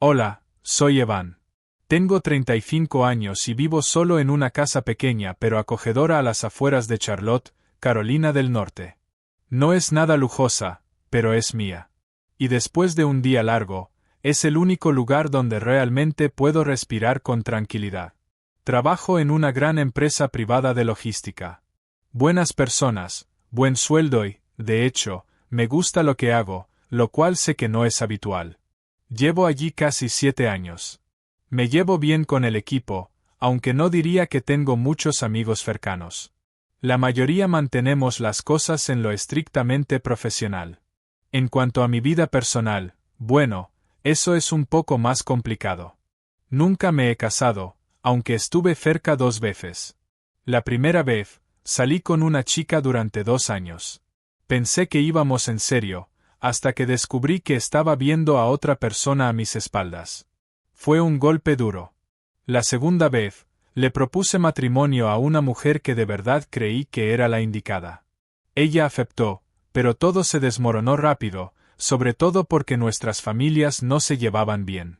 Hola, soy Evan. Tengo 35 años y vivo solo en una casa pequeña pero acogedora a las afueras de Charlotte, Carolina del Norte. No es nada lujosa, pero es mía. Y después de un día largo, es el único lugar donde realmente puedo respirar con tranquilidad. Trabajo en una gran empresa privada de logística. Buenas personas, buen sueldo y, de hecho, me gusta lo que hago, lo cual sé que no es habitual. Llevo allí casi 7 años. Me llevo bien con el equipo, aunque no diría que tengo muchos amigos cercanos. La mayoría mantenemos las cosas en lo estrictamente profesional. En cuanto a mi vida personal, bueno, eso es un poco más complicado. Nunca me he casado, aunque estuve cerca 2 veces. La primera vez, salí con una chica durante 2 años. Pensé que íbamos en serio, hasta que descubrí que estaba viendo a otra persona a mis espaldas. Fue un golpe duro. La segunda vez, le propuse matrimonio a una mujer que de verdad creí que era la indicada. Ella aceptó, pero todo se desmoronó rápido, sobre todo porque nuestras familias no se llevaban bien.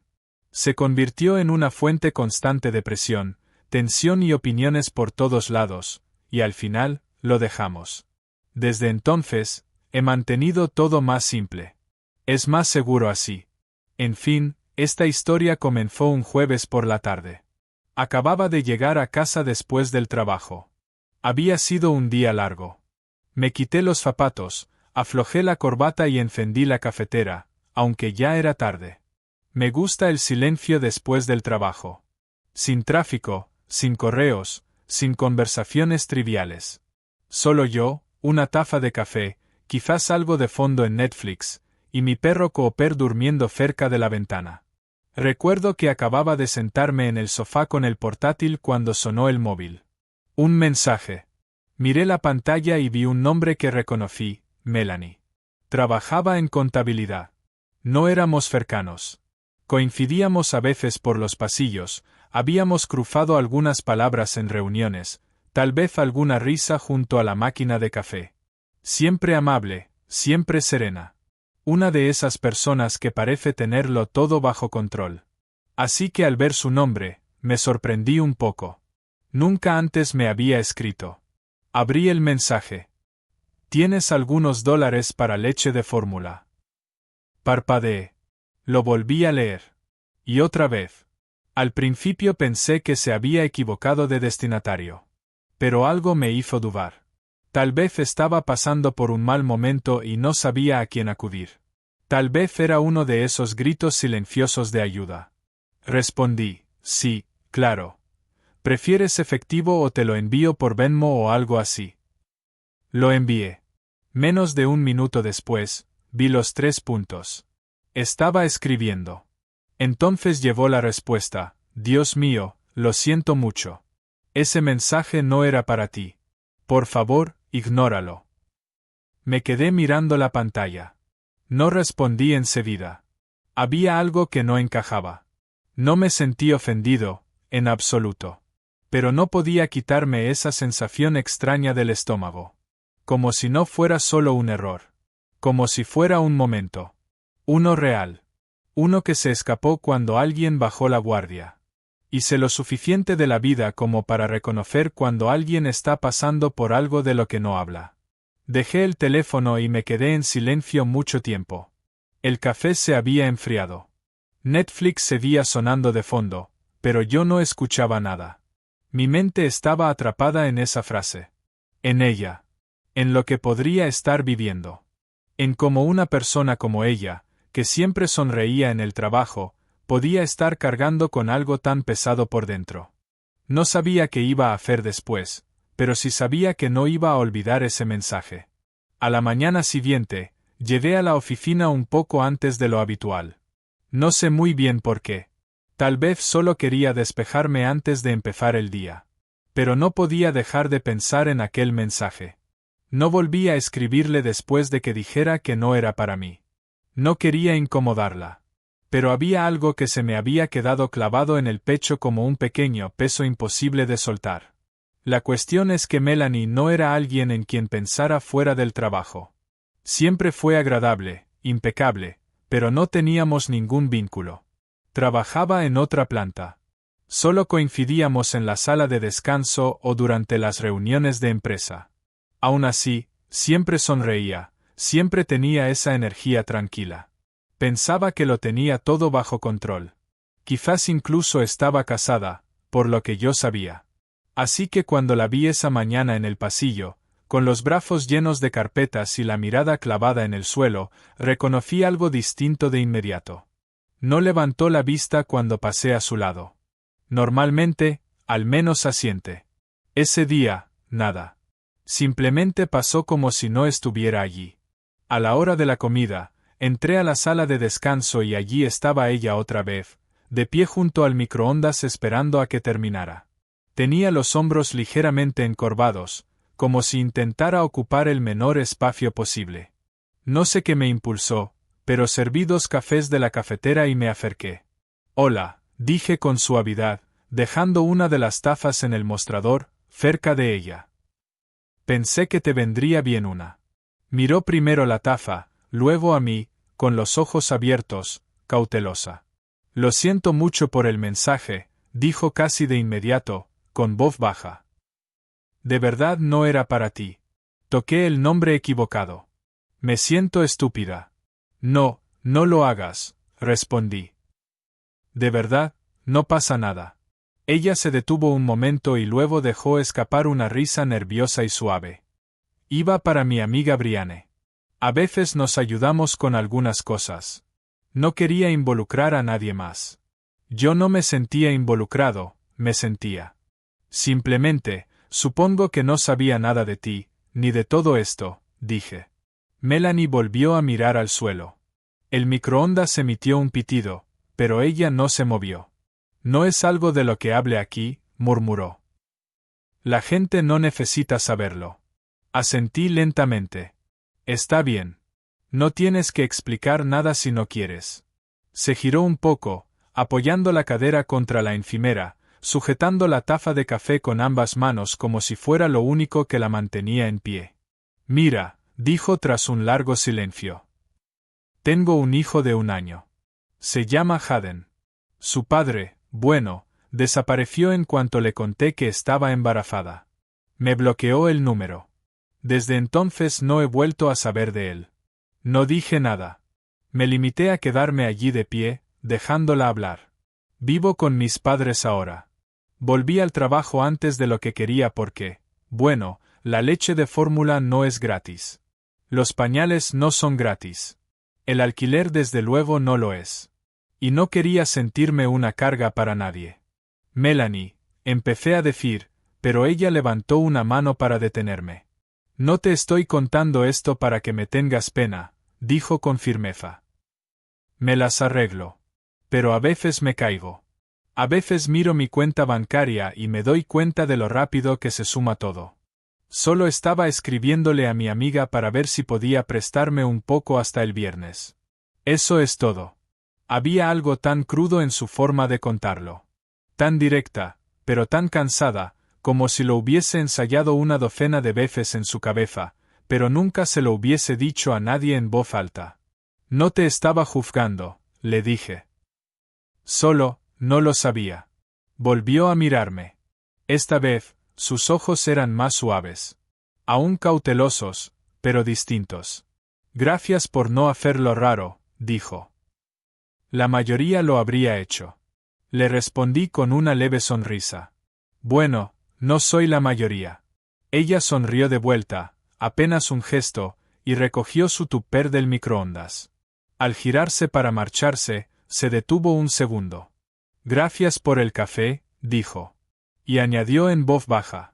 Se convirtió en una fuente constante de presión, tensión y opiniones por todos lados, y al final, lo dejamos. Desde entonces, he mantenido todo más simple. Es más seguro así. En fin, esta historia comenzó un jueves por la tarde. Acababa de llegar a casa después del trabajo. Había sido un día largo. Me quité los zapatos, aflojé la corbata y encendí la cafetera, aunque ya era tarde. Me gusta el silencio después del trabajo. Sin tráfico, sin correos, sin conversaciones triviales. Solo yo, una taza de café, quizás algo de fondo en Netflix, y mi perro Cooper durmiendo cerca de la ventana. Recuerdo que acababa de sentarme en el sofá con el portátil cuando sonó el móvil. Un mensaje. Miré la pantalla y vi un nombre que reconocí, Melanie. Trabajaba en contabilidad. No éramos cercanos. Coincidíamos a veces por los pasillos, habíamos cruzado algunas palabras en reuniones, tal vez alguna risa junto a la máquina de café. Siempre amable, siempre serena. Una de esas personas que parece tenerlo todo bajo control. Así que al ver su nombre, me sorprendí un poco. Nunca antes me había escrito. Abrí el mensaje. ¿Tienes algunos dólares para leche de fórmula? Parpadeé. Lo volví a leer. Y otra vez. Al principio pensé que se había equivocado de destinatario. Pero algo me hizo dudar. Tal vez estaba pasando por un mal momento y no sabía a quién acudir. Tal vez era uno de esos gritos silenciosos de ayuda. Respondí, sí, claro. ¿Prefieres efectivo o te lo envío por Venmo o algo así? Lo envié. Menos de un minuto después, vi los 3 puntos. Estaba escribiendo. Entonces llevó la respuesta, Dios mío, lo siento mucho. Ese mensaje no era para ti. Por favor, ignóralo. Me quedé mirando la pantalla. No respondí enseguida. Había algo que no encajaba. No me sentí ofendido, en absoluto. Pero no podía quitarme esa sensación extraña del estómago. Como si no fuera solo un error. Como si fuera un momento. Uno real. Uno que se escapó cuando alguien bajó la guardia. Y sé lo suficiente de la vida como para reconocer cuando alguien está pasando por algo de lo que no habla. Dejé el teléfono y me quedé en silencio mucho tiempo. El café se había enfriado. Netflix seguía sonando de fondo, pero yo no escuchaba nada. Mi mente estaba atrapada en esa frase. En ella. En lo que podría estar viviendo. En cómo una persona como ella, que siempre sonreía en el trabajo, podía estar cargando con algo tan pesado por dentro. No sabía qué iba a hacer después, pero sí sabía que no iba a olvidar ese mensaje. A la mañana siguiente, llegué a la oficina un poco antes de lo habitual. No sé muy bien por qué. Tal vez solo quería despejarme antes de empezar el día. Pero no podía dejar de pensar en aquel mensaje. No volví a escribirle después de que dijera que no era para mí. No quería incomodarla. Pero había algo que se me había quedado clavado en el pecho como un pequeño peso imposible de soltar. La cuestión es que Melanie no era alguien en quien pensara fuera del trabajo. Siempre fue agradable, impecable, pero no teníamos ningún vínculo. Trabajaba en otra planta. Solo coincidíamos en la sala de descanso o durante las reuniones de empresa. Aún así, siempre sonreía, siempre tenía esa energía tranquila. Pensaba que lo tenía todo bajo control. Quizás incluso estaba casada, por lo que yo sabía. Así que cuando la vi esa mañana en el pasillo, con los brazos llenos de carpetas y la mirada clavada en el suelo, reconocí algo distinto de inmediato. No levantó la vista cuando pasé a su lado. Normalmente, al menos asiente. Ese día, nada. Simplemente pasó como si no estuviera allí. A la hora de la comida, entré a la sala de descanso y allí estaba ella otra vez, de pie junto al microondas esperando a que terminara. Tenía los hombros ligeramente encorvados, como si intentara ocupar el menor espacio posible. No sé qué me impulsó, pero serví 2 cafés de la cafetera y me acerqué. «Hola», dije con suavidad, dejando una de las tazas en el mostrador, cerca de ella. «Pensé que te vendría bien una». Miró primero la taza, luego a mí, con los ojos abiertos, cautelosa. «Lo siento mucho por el mensaje», dijo casi de inmediato, con voz baja. «De verdad no era para ti. Toqué el nombre equivocado. Me siento estúpida». «No, no lo hagas», respondí. «De verdad, no pasa nada». Ella se detuvo un momento y luego dejó escapar una risa nerviosa y suave. «Iba para mi amiga Brianne. A veces nos ayudamos con algunas cosas. No quería involucrar a nadie más». Yo no me sentía involucrado, me sentía. «Simplemente, supongo que no sabía nada de ti, ni de todo esto», dije. Melanie volvió a mirar al suelo. El microondas emitió un pitido, pero ella no se movió. «No es algo de lo que hable aquí», murmuró. «La gente no necesita saberlo». Asentí lentamente. «Está bien. No tienes que explicar nada si no quieres». Se giró un poco, apoyando la cadera contra la encimera, sujetando la taza de café con ambas manos como si fuera lo único que la mantenía en pie. «Mira», dijo tras un largo silencio. «Tengo un hijo de 1 año. Se llama Hayden. Su padre, bueno, desapareció en cuanto le conté que estaba embarazada. Me bloqueó el número. Desde entonces no he vuelto a saber de él». No dije nada. Me limité a quedarme allí de pie, dejándola hablar. «Vivo con mis padres ahora. Volví al trabajo antes de lo que quería porque, bueno, la leche de fórmula no es gratis. Los pañales no son gratis. El alquiler desde luego no lo es. Y no quería sentirme una carga para nadie». «Melanie», empecé a decir, pero ella levantó una mano para detenerme. «No te estoy contando esto para que me tengas pena», dijo con firmeza. «Me las arreglo. Pero a veces me caigo. A veces miro mi cuenta bancaria y me doy cuenta de lo rápido que se suma todo. Solo estaba escribiéndole a mi amiga para ver si podía prestarme un poco hasta el viernes. Eso es todo». Había algo tan crudo en su forma de contarlo. Tan directa, pero tan cansada, como si lo hubiese ensayado 12 de veces en su cabeza, pero nunca se lo hubiese dicho a nadie en voz alta. «No te estaba juzgando», le dije. «Solo, no lo sabía». Volvió a mirarme. Esta vez, sus ojos eran más suaves. Aún cautelosos, pero distintos. «Gracias por no hacerlo raro», dijo. «La mayoría lo habría hecho». Le respondí con una leve sonrisa. «Bueno, no soy la mayoría». Ella sonrió de vuelta, apenas un gesto, y recogió su tupper del microondas. Al girarse para marcharse, se detuvo un segundo. «Gracias por el café», dijo. Y añadió en voz baja.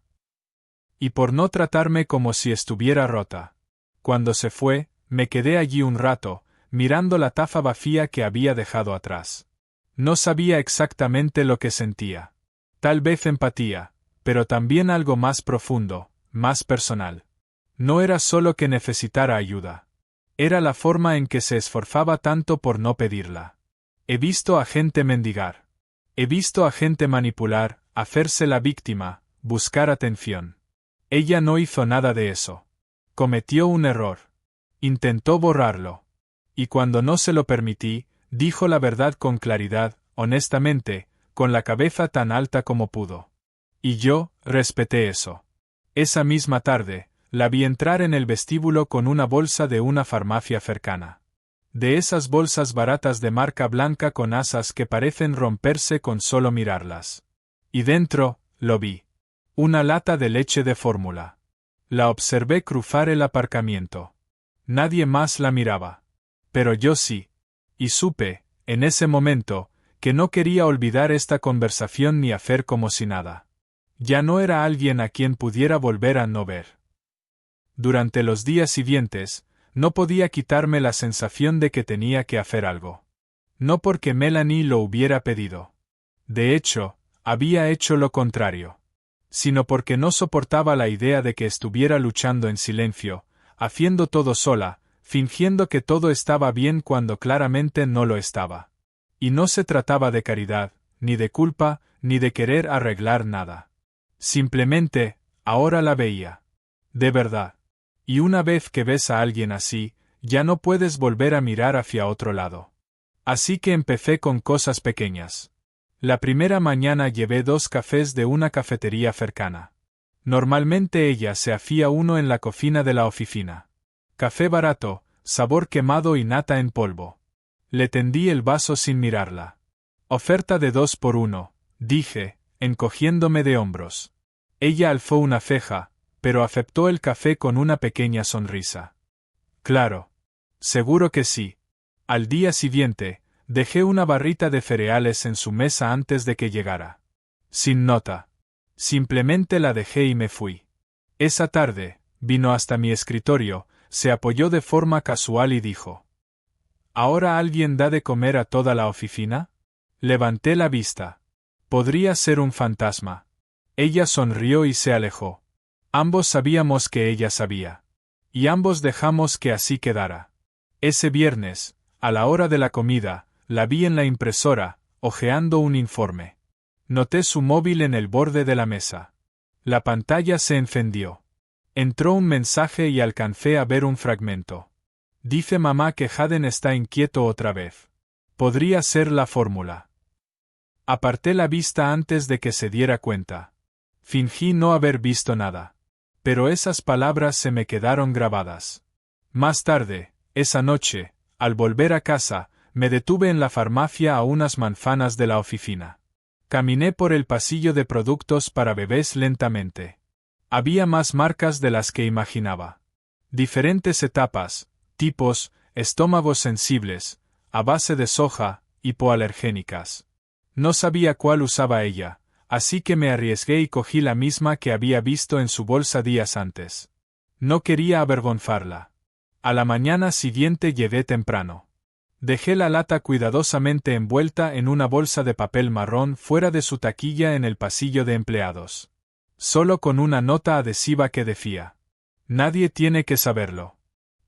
«Y por no tratarme como si estuviera rota». Cuando se fue, me quedé allí un rato, mirando la taza vacía que había dejado atrás. No sabía exactamente lo que sentía. Tal vez empatía, pero también algo más profundo, más personal. No era solo que necesitara ayuda. Era la forma en que se esforzaba tanto por no pedirla. He visto a gente mendigar. He visto a gente manipular, hacerse la víctima, buscar atención. Ella no hizo nada de eso. Cometió un error. Intentó borrarlo. Y cuando no se lo permití, dijo la verdad con claridad, honestamente, con la cabeza tan alta como pudo. Y yo, respeté eso. Esa misma tarde, la vi entrar en el vestíbulo con una bolsa de una farmacia cercana. De esas bolsas baratas de marca blanca con asas que parecen romperse con solo mirarlas. Y dentro, lo vi. Una lata de leche de fórmula. La observé cruzar el aparcamiento. Nadie más la miraba. Pero yo sí. Y supe, en ese momento, que no quería olvidar esta conversación ni hacer como si nada. Ya no era alguien a quien pudiera volver a no ver. Durante los días siguientes, no podía quitarme la sensación de que tenía que hacer algo. No porque Melanie lo hubiera pedido. De hecho, había hecho lo contrario. Sino porque no soportaba la idea de que estuviera luchando en silencio, haciendo todo sola, fingiendo que todo estaba bien cuando claramente no lo estaba. Y no se trataba de caridad, ni de culpa, ni de querer arreglar nada. Simplemente, ahora la veía. De verdad. Y una vez que ves a alguien así, ya no puedes volver a mirar hacia otro lado. Así que empecé con cosas pequeñas. La primera mañana llevé 2 cafés de una cafetería cercana. Normalmente ella se hacía uno en la cocina de la oficina. Café barato, sabor quemado y nata en polvo. Le tendí el vaso sin mirarla. Oferta de 2 por 1, dije, encogiéndome de hombros. Ella alzó una ceja, pero aceptó el café con una pequeña sonrisa. Claro. Seguro que sí. Al día siguiente, dejé una barrita de cereales en su mesa antes de que llegara. Sin nota. Simplemente la dejé y me fui. Esa tarde, vino hasta mi escritorio, se apoyó de forma casual y dijo: ¿Ahora alguien da de comer a toda la oficina? Levanté la vista. Podría ser un fantasma. Ella sonrió y se alejó. Ambos sabíamos que ella sabía. Y ambos dejamos que así quedara. Ese viernes, a la hora de la comida, la vi en la impresora, hojeando un informe. Noté su móvil en el borde de la mesa. La pantalla se encendió. Entró un mensaje y alcancé a ver un fragmento. Dice mamá que Hayden está inquieto otra vez. Podría ser la fórmula. Aparté la vista antes de que se diera cuenta. Fingí no haber visto nada. Pero esas palabras se me quedaron grabadas. Más tarde, esa noche, al volver a casa, me detuve en la farmacia a unas manzanas de la oficina. Caminé por el pasillo de productos para bebés lentamente. Había más marcas de las que imaginaba. Diferentes etapas, tipos, estómagos sensibles, a base de soja, hipoalergénicas. No sabía cuál usaba ella, así que me arriesgué y cogí la misma que había visto en su bolsa días antes. No quería avergonzarla. A la mañana siguiente llegué temprano. Dejé la lata cuidadosamente envuelta en una bolsa de papel marrón fuera de su taquilla en el pasillo de empleados. Solo con una nota adhesiva que decía: Nadie tiene que saberlo.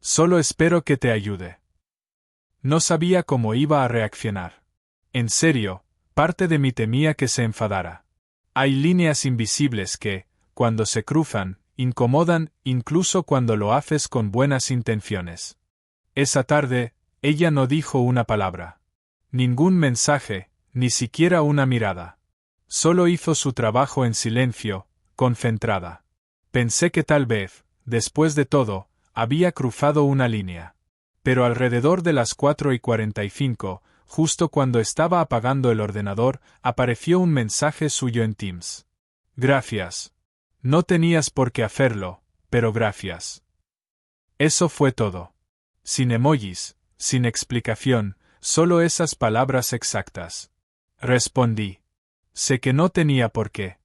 Solo espero que te ayude. No sabía cómo iba a reaccionar. En serio, parte de mí temía que se enfadara. Hay líneas invisibles que, cuando se cruzan, incomodan incluso cuando lo haces con buenas intenciones. Esa tarde, ella no dijo una palabra. Ningún mensaje, ni siquiera una mirada. Solo hizo su trabajo en silencio, concentrada. Pensé que tal vez, después de todo, había cruzado una línea. Pero alrededor de las 4:45, justo cuando estaba apagando el ordenador, apareció un mensaje suyo en Teams. Gracias. No tenías por qué hacerlo, pero gracias. Eso fue todo. Sin emojis, sin explicación, solo esas palabras exactas. Respondí. Sé que no tenía por qué.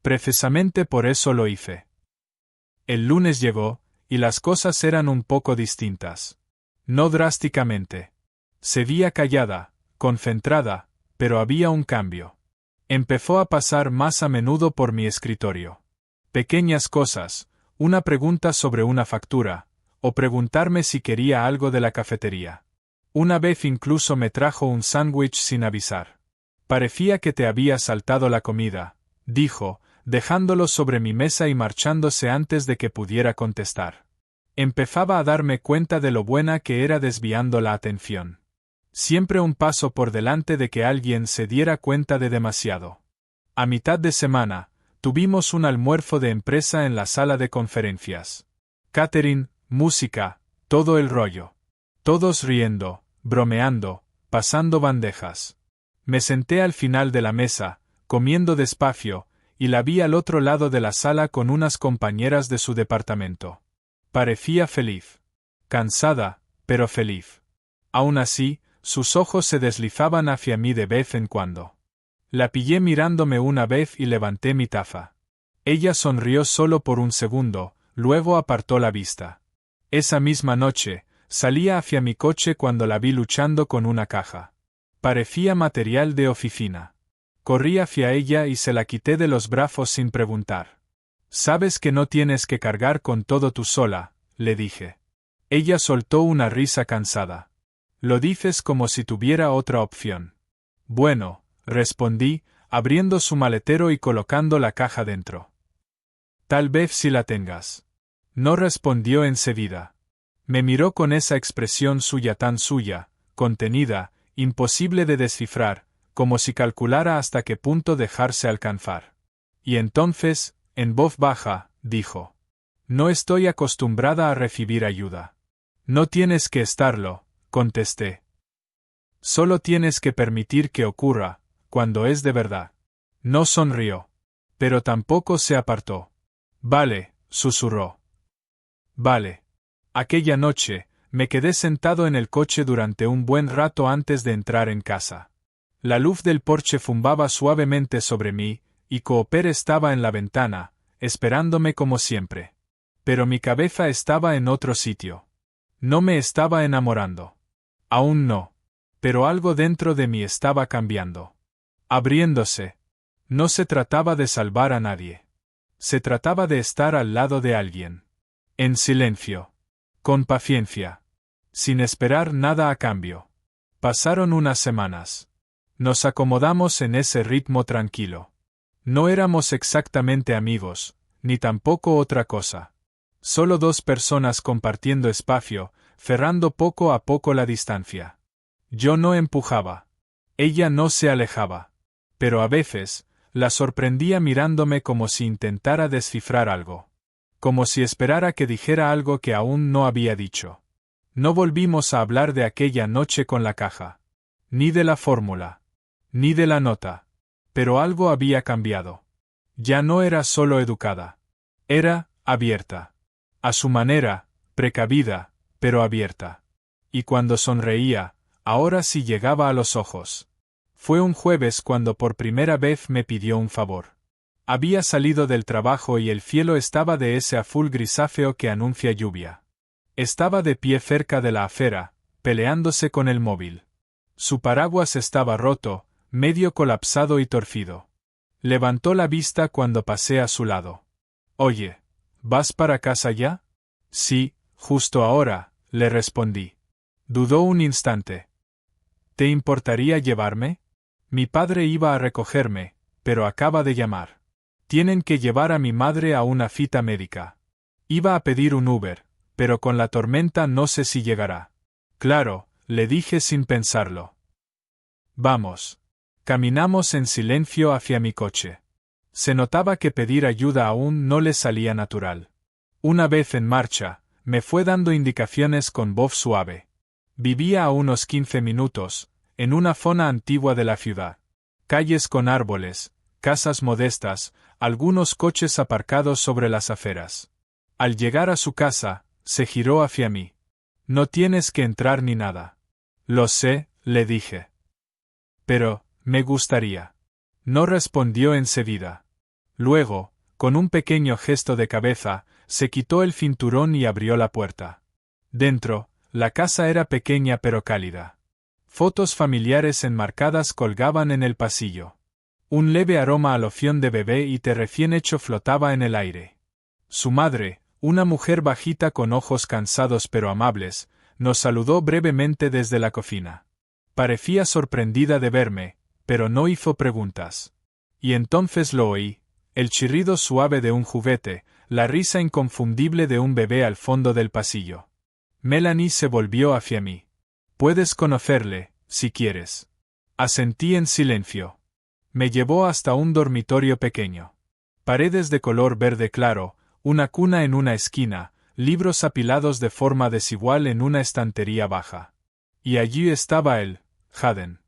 Precisamente por eso lo hice. El lunes llegó, y las cosas eran un poco distintas. No drásticamente. Seguía callada, concentrada, pero había un cambio. Empezó a pasar más a menudo por mi escritorio. Pequeñas cosas, una pregunta sobre una factura, o preguntarme si quería algo de la cafetería. Una vez incluso me trajo un sándwich sin avisar. Parecía que te había saltado la comida, dijo, dejándolo sobre mi mesa y marchándose antes de que pudiera contestar. Empezaba a darme cuenta de lo buena que era desviando la atención. Siempre un paso por delante de que alguien se diera cuenta de demasiado. A mitad de semana, tuvimos un almuerzo de empresa en la sala de conferencias. Catering, música, todo el rollo. Todos riendo, bromeando, pasando bandejas. Me senté al final de la mesa, comiendo despacio, y la vi al otro lado de la sala con unas compañeras de su departamento. Parecía feliz. Cansada, pero feliz. Aún así, sus ojos se deslizaban hacia mí de vez en cuando. La pillé mirándome una vez y levanté mi taza. Ella sonrió solo por un segundo, luego apartó la vista. Esa misma noche, salía hacia mi coche cuando la vi luchando con una caja. Parecía material de oficina. Corrí hacia ella y se la quité de los brazos sin preguntar. «Sabes que no tienes que cargar con todo tú sola», le dije. Ella soltó una risa cansada. «Lo dices como si tuviera otra opción». «Bueno», respondí, abriendo su maletero y colocando la caja dentro. «Tal vez si la tengas». No respondió enseguida. Me miró con esa expresión suya tan suya, contenida, imposible de descifrar, como si calculara hasta qué punto dejarse alcanzar. Y entonces, en voz baja, dijo: «No estoy acostumbrada a recibir ayuda». «No tienes que estarlo», contesté. «Solo tienes que permitir que ocurra, cuando es de verdad». No sonrió. Pero tampoco se apartó. «Vale», susurró. «Vale». Aquella noche, me quedé sentado en el coche durante un buen rato antes de entrar en casa. La luz del porche zumbaba suavemente sobre mí, y Cooper estaba en la ventana, esperándome como siempre. Pero mi cabeza estaba en otro sitio. No me estaba enamorando. Aún no. Pero algo dentro de mí estaba cambiando. Abriéndose. No se trataba de salvar a nadie. Se trataba de estar al lado de alguien. En silencio. Con paciencia. Sin esperar nada a cambio. Pasaron unas semanas. Nos acomodamos en ese ritmo tranquilo. No éramos exactamente amigos, ni tampoco otra cosa. Solo dos personas compartiendo espacio, cerrando poco a poco la distancia. Yo no empujaba. Ella no se alejaba. Pero a veces, la sorprendía mirándome como si intentara descifrar algo. Como si esperara que dijera algo que aún no había dicho. No volvimos a hablar de aquella noche con la caja. Ni de la fórmula. Ni de la nota. Pero algo había cambiado. Ya no era solo educada. Era abierta. A su manera, precavida, pero abierta. Y cuando sonreía, ahora sí llegaba a los ojos. Fue un jueves cuando por primera vez me pidió un favor. Había salido del trabajo y el cielo estaba de ese azul grisáceo que anuncia lluvia. Estaba de pie cerca de la acera, peleándose con el móvil. Su paraguas estaba roto, medio colapsado y torcido. Levantó la vista cuando pasé a su lado. «Oye, ¿vas para casa ya?» «Sí, justo ahora», le respondí. Dudó un instante. «¿Te importaría llevarme?» Mi padre iba a recogerme, pero acaba de llamar. Tienen que llevar a mi madre a una cita médica. Iba a pedir un Uber, pero con la tormenta no sé si llegará. «Claro», le dije sin pensarlo. «Vamos». Caminamos en silencio hacia mi coche. Se notaba que pedir ayuda aún no le salía natural. Una vez en marcha, me fue dando indicaciones con voz suave. Vivía a unos 15 minutos, en una zona antigua de la ciudad. Calles con árboles, casas modestas, algunos coches aparcados sobre las aceras. Al llegar a su casa, se giró hacia mí. «No tienes que entrar ni nada». «Lo sé», le dije. «Pero, me gustaría». No respondió enseguida. Luego, con un pequeño gesto de cabeza, se quitó el cinturón y abrió la puerta. Dentro, la casa era pequeña pero cálida. Fotos familiares enmarcadas colgaban en el pasillo. Un leve aroma a loción de bebé y té recién hecho flotaba en el aire. Su madre, una mujer bajita con ojos cansados pero amables, nos saludó brevemente desde la cocina. Parecía sorprendida de verme, pero no hizo preguntas. Y entonces lo oí, el chirrido suave de un juguete, la risa inconfundible de un bebé al fondo del pasillo. Melanie se volvió hacia mí. «Puedes conocerle», si quieres. Asentí en silencio. Me llevó hasta un dormitorio pequeño. Paredes de color verde claro, una cuna en una esquina, libros apilados de forma desigual en una estantería baja. Y allí estaba él, Haden.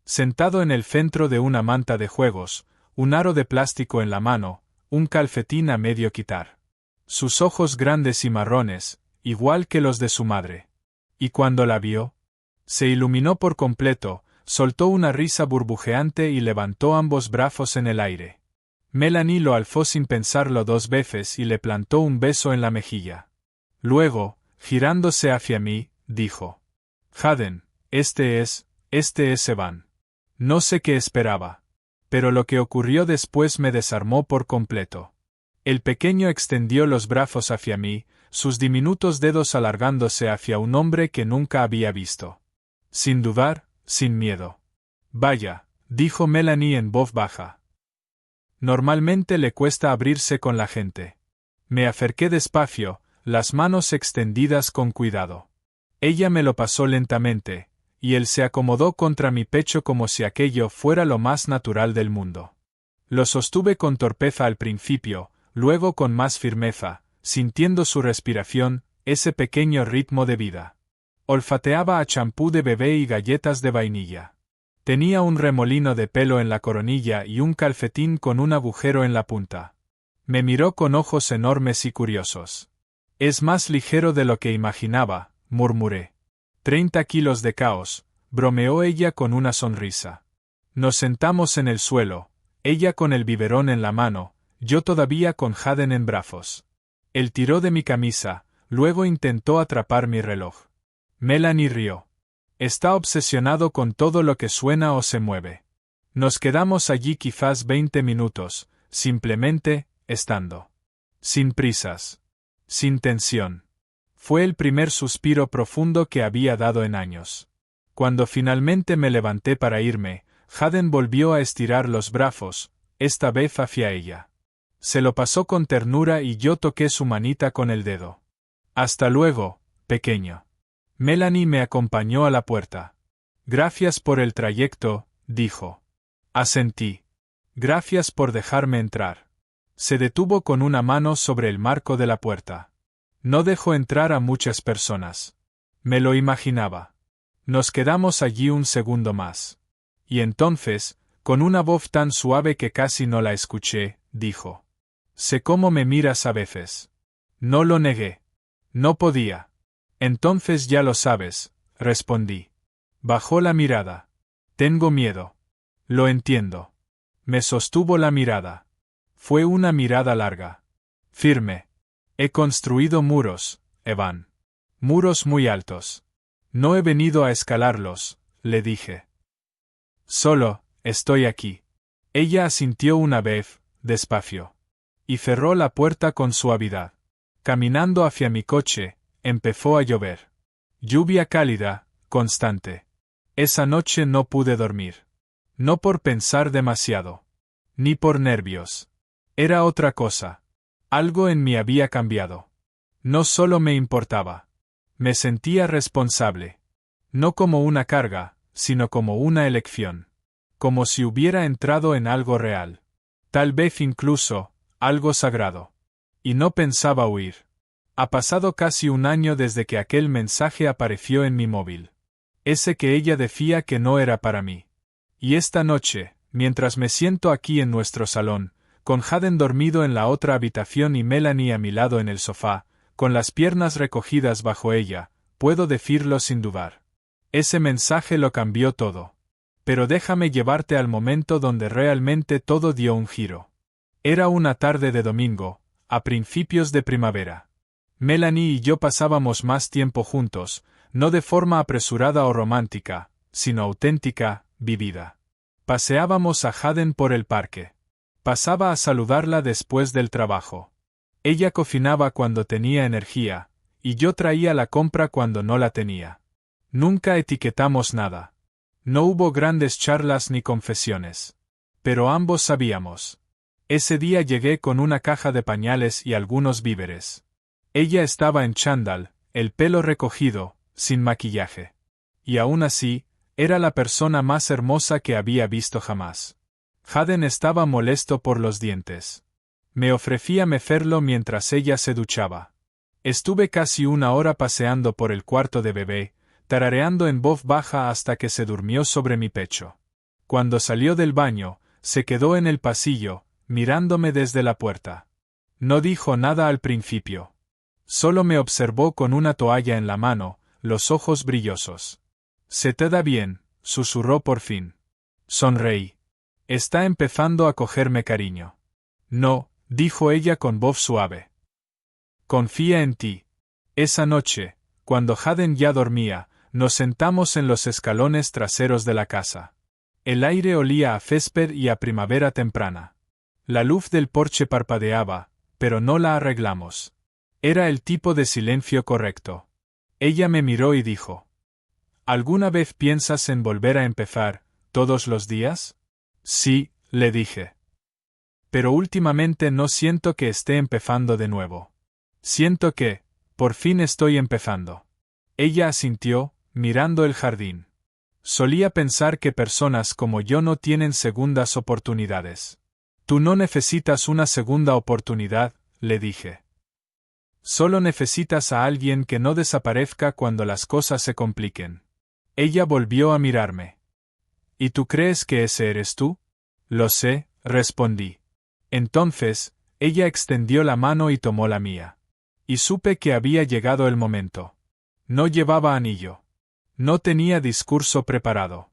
Sentado en el centro de una manta de juegos, un aro de plástico en la mano, un calcetín a medio quitar. Sus ojos grandes y marrones, igual que los de su madre. Y cuando la vio, se iluminó por completo, soltó una risa burbujeante y levantó ambos brazos en el aire. Melanie lo alzó sin pensarlo 2 veces y le plantó un beso en la mejilla. Luego, girándose hacia mí, dijo: Haden, este es Evan. No sé qué esperaba. Pero lo que ocurrió después me desarmó por completo. El pequeño extendió los brazos hacia mí, sus diminutos dedos alargándose hacia un hombre que nunca había visto. Sin dudar, sin miedo. Vaya, dijo Melanie en voz baja. Normalmente le cuesta abrirse con la gente. Me acerqué despacio, las manos extendidas con cuidado. Ella me lo pasó lentamente, y él se acomodó contra mi pecho como si aquello fuera lo más natural del mundo. Lo sostuve con torpeza al principio, luego con más firmeza, sintiendo su respiración, ese pequeño ritmo de vida. Olfateaba a champú de bebé y galletas de vainilla. Tenía un remolino de pelo en la coronilla y un calcetín con un agujero en la punta. Me miró con ojos enormes y curiosos. Es más ligero de lo que imaginaba, murmuré. 30 kilos de caos, bromeó ella con una sonrisa. Nos sentamos en el suelo, ella con el biberón en la mano, yo todavía con Haden en brazos. Él tiró de mi camisa, luego intentó atrapar mi reloj. Melanie rió. Está obsesionado con todo lo que suena o se mueve. Nos quedamos allí quizás 20 minutos, simplemente, estando. Sin prisas. Sin tensión. Fue el primer suspiro profundo que había dado en años. Cuando finalmente me levanté para irme, Haden volvió a estirar los brazos, esta vez hacia ella. Se lo pasó con ternura y yo toqué su manita con el dedo. Hasta luego, pequeño. Melanie me acompañó a la puerta. Gracias por el trayecto, dijo. Asentí. Gracias por dejarme entrar. Se detuvo con una mano sobre el marco de la puerta. No dejó entrar a muchas personas. Me lo imaginaba. Nos quedamos allí un segundo más. Y entonces, con una voz tan suave que casi no la escuché, dijo: Sé cómo me miras a veces. No lo negué. No podía. Entonces ya lo sabes, respondí. Bajó la mirada. Tengo miedo. Lo entiendo. Me sostuvo la mirada. Fue una mirada larga. Firme. He construido muros, Evan. Muros muy altos. No he venido a escalarlos, le dije. Solo, estoy aquí. Ella asintió una vez, despacio. Y cerró la puerta con suavidad. Caminando hacia mi coche, empezó a llover. Lluvia cálida, constante. Esa noche no pude dormir. No por pensar demasiado. Ni por nervios. Era otra cosa. Algo en mí había cambiado. No solo me importaba. Me sentía responsable. No como una carga, sino como una elección. Como si hubiera entrado en algo real. Tal vez incluso, algo sagrado. Y no pensaba huir. Ha pasado casi un año desde que aquel mensaje apareció en mi móvil. Ese que ella decía que no era para mí. Y esta noche, mientras me siento aquí en nuestro salón, con Haden dormido en la otra habitación y Melanie a mi lado en el sofá, con las piernas recogidas bajo ella, puedo decirlo sin dudar. Ese mensaje lo cambió todo. Pero déjame llevarte al momento donde realmente todo dio un giro. Era una tarde de domingo, a principios de primavera. Melanie y yo pasábamos más tiempo juntos, no de forma apresurada o romántica, sino auténtica, vivida. Paseábamos a Haden por el parque. Pasaba a saludarla después del trabajo. Ella cocinaba cuando tenía energía, y yo traía la compra cuando no la tenía. Nunca etiquetamos nada. No hubo grandes charlas ni confesiones. Pero ambos sabíamos. Ese día llegué con una caja de pañales y algunos víveres. Ella estaba en chándal, el pelo recogido, sin maquillaje. Y aún así, Era la persona más hermosa que había visto jamás. Haden estaba molesto por los dientes. Me ofrecía mecerlo mientras ella se duchaba. Estuve casi una hora paseando por el cuarto de bebé, tarareando en voz baja hasta que se durmió sobre mi pecho. Cuando salió del baño, se quedó en el pasillo, mirándome desde la puerta. No dijo nada al principio. Solo me observó con una toalla en la mano, los ojos brillosos. «Se te da bien», susurró por fin. Sonreí. Está empezando a cogerme cariño. No, dijo ella con voz suave. Confía en ti. Esa noche, cuando Haden ya dormía, nos sentamos en los escalones traseros de la casa. El aire olía a césped y a primavera temprana. La luz del porche parpadeaba, pero no la arreglamos. Era el tipo de silencio correcto. Ella me miró y dijo: ¿Alguna vez piensas en volver a empezar, todos los días? Sí, le dije. Pero últimamente no siento que esté empezando de nuevo. Siento que, por fin estoy empezando. Ella asintió, mirando el jardín. Solía pensar que personas como yo no tienen segundas oportunidades. Tú no necesitas una segunda oportunidad, le dije. Solo necesitas a alguien que no desaparezca cuando las cosas se compliquen. Ella volvió a mirarme. ¿Y tú crees que ese eres tú? Lo sé, respondí. Entonces, ella extendió la mano y tomó la mía. Y supe que había llegado el momento. No llevaba anillo. No tenía discurso preparado.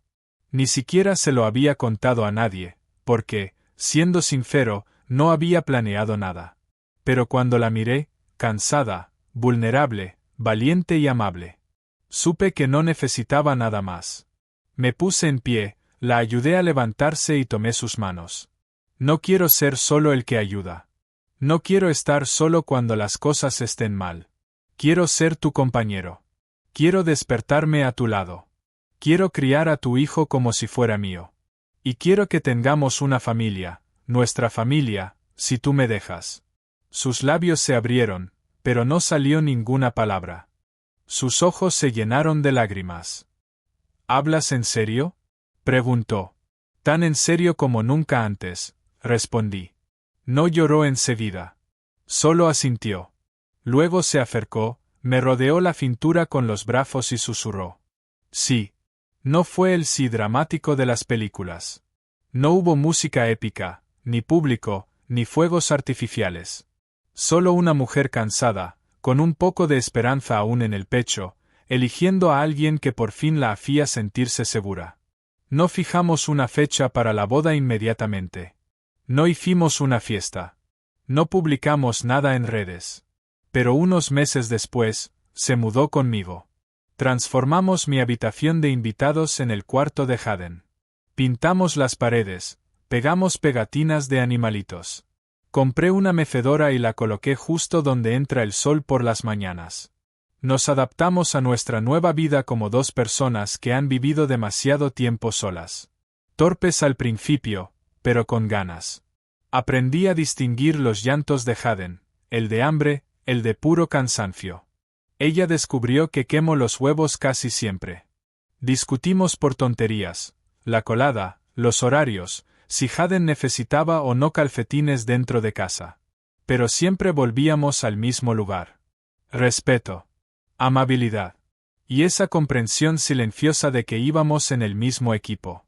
Ni siquiera se lo había contado a nadie, porque, siendo sincero, no había planeado nada. Pero cuando la miré, cansada, vulnerable, valiente y amable, supe que no necesitaba nada más. Me puse en pie, la ayudé a levantarse y tomé sus manos. No quiero ser solo el que ayuda. No quiero estar solo cuando las cosas estén mal. Quiero ser tu compañero. Quiero despertarme a tu lado. Quiero criar a tu hijo como si fuera mío. Y quiero que tengamos una familia, nuestra familia, si tú me dejas. Sus labios se abrieron, pero no salió ninguna palabra. Sus ojos se llenaron de lágrimas. ¿Hablas en serio?, preguntó. Tan en serio como nunca antes, respondí. No lloró enseguida. Solo asintió. Luego se acercó, me rodeó la cintura con los brazos y susurró. Sí. No fue el sí dramático de las películas. No hubo música épica, ni público, ni fuegos artificiales. Solo una mujer cansada, con un poco de esperanza aún en el pecho, eligiendo a alguien que por fin la hacía sentirse segura. No fijamos una fecha para la boda inmediatamente. No hicimos una fiesta. No publicamos nada en redes. Pero unos meses después, se mudó conmigo. Transformamos mi habitación de invitados en el cuarto de Haden. Pintamos las paredes, pegamos pegatinas de animalitos. Compré una mecedora y la coloqué justo donde entra el sol por las mañanas. Nos adaptamos a nuestra nueva vida como dos personas que han vivido demasiado tiempo solas. Torpes al principio, pero con ganas. Aprendí a distinguir los llantos de Haden, el de hambre, el de puro cansancio. Ella descubrió que quemo los huevos casi siempre. Discutimos por tonterías, la colada, los horarios, si Haden necesitaba o no calcetines dentro de casa. Pero siempre volvíamos al mismo lugar. Respeto. Amabilidad. Y esa comprensión silenciosa de que íbamos en el mismo equipo.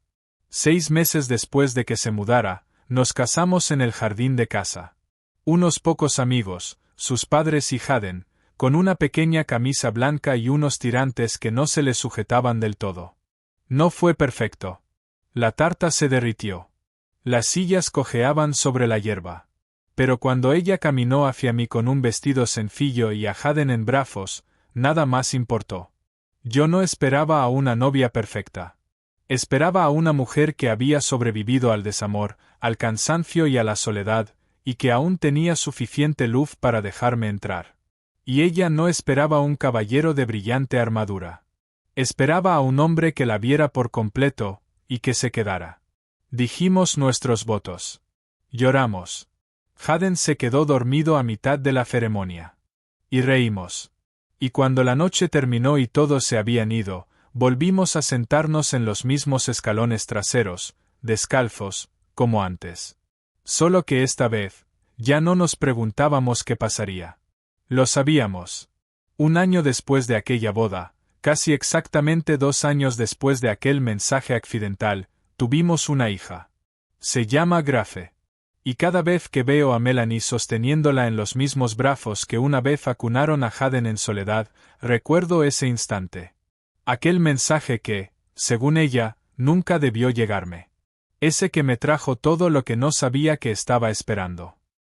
6 meses después de que se mudara, nos casamos en el jardín de casa. Unos pocos amigos, sus padres y Haden, con una pequeña camisa blanca y unos tirantes que no se le sujetaban del todo. No fue perfecto. La tarta se derritió. Las sillas cojeaban sobre la hierba. Pero cuando ella caminó hacia mí con un vestido sencillo y a Haden en brazos, nada más importó. Yo no esperaba a una novia perfecta. Esperaba a una mujer que había sobrevivido al desamor, al cansancio y a la soledad, y que aún tenía suficiente luz para dejarme entrar. Y ella no esperaba un caballero de brillante armadura. Esperaba a un hombre que la viera por completo, y que se quedara. Dijimos nuestros votos. Lloramos. Haden se quedó dormido a mitad de la ceremonia. Y reímos. Y cuando la noche terminó y todos se habían ido, Volvimos a sentarnos en los mismos escalones traseros, descalzos, como antes. Solo que esta vez, ya no nos preguntábamos qué pasaría. Lo sabíamos. Un año después de aquella boda, casi exactamente 2 años después de aquel mensaje accidental, tuvimos una hija. Se llama Grace. Y cada vez que veo a Melanie sosteniéndola en los mismos brazos que una vez acunaron a Hayden en soledad, recuerdo ese instante. Aquel mensaje que, según ella, nunca debió llegarme. Ese que me trajo todo lo que no sabía que estaba esperando.